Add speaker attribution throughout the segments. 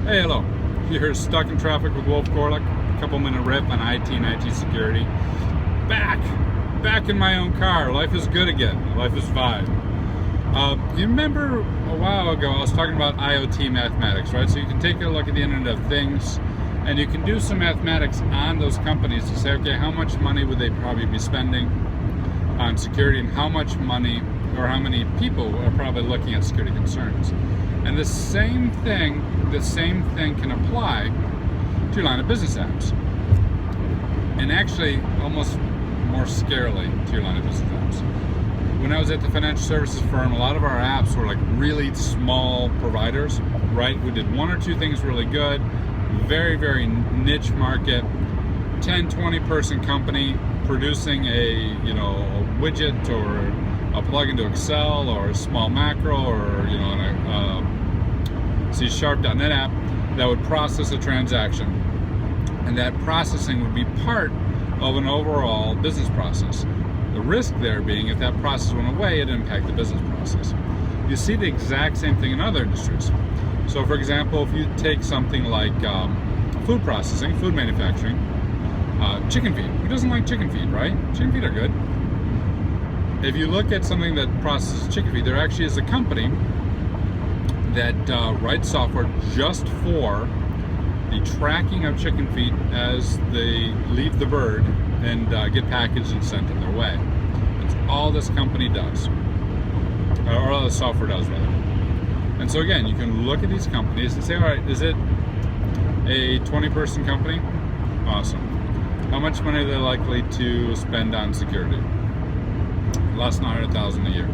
Speaker 1: Hey, hello. You're stuck in traffic with Wolf Gorlick. A couple minute riff on IT and IT security. Back in my own car. Life is good again. Life is fine. You remember a while ago I was talking about IoT mathematics, right? So you can take a look at the Internet of Things and you can do some mathematics on those companies to say, okay, how much money would they probably be spending on security and how much money or how many people are probably looking at security concerns. And the same thing can apply to your line of business apps. And actually, almost more scarily to your line of business apps. When I was at the financial services firm, a lot of our apps were like really small providers, right? Who did one or two things really good, very, very niche market, 10, 20 person company producing a widget or a plug into Excel or a small macro or a C#.NET app that would process a transaction, and that processing would be part of an overall business process. The risk there being if that process went away, it'd impact the business process. You see the exact same thing in other industries. So for example, if you take something like food processing, food manufacturing, chicken feed. Who doesn't like chicken feed, right? Chicken feed are good. If you look at something that processes chicken feed, there actually is a company that writes software just for the tracking of chicken feet as they leave the bird and get packaged and sent on their way. That's all this company does, or all the software does, rather. And so again, you can look at these companies and say, all right, is it a 20-person company? Awesome. How much money are they likely to spend on security? Less than $100,000 a year.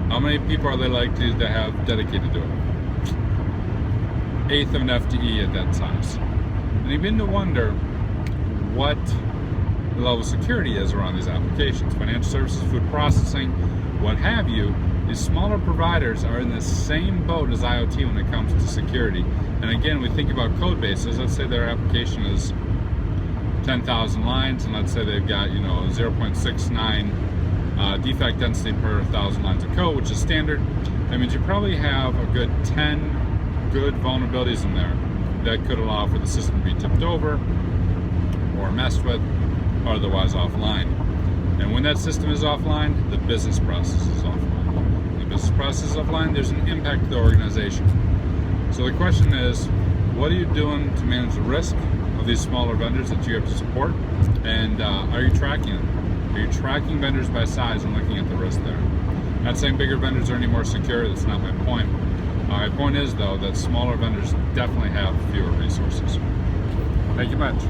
Speaker 1: How many people are they likely to have dedicated to it? Eighth of an FTE at that size. And you begin to wonder what the level of security is around these applications. Financial services, food processing, what have you. These smaller providers are in the same boat as IoT when it comes to security. And again, we think about code bases. Let's say their application is 10,000 lines, and let's say they've got 0.69 defect density per 1,000 lines of code, which is standard. That means you probably have a good 10 good vulnerabilities in there that could allow for the system to be tipped over or messed with or otherwise offline. And when that system is offline, the business process is offline. When the business process is offline, there's an impact to the organization. So the question is, what are you doing to manage the risk of these smaller vendors that you have to support? And are you tracking them? Are you tracking vendors by size and looking at the risk there? Not saying bigger vendors are any more secure, that's not my point. My point is, though, that smaller vendors definitely have fewer resources. Thank you much.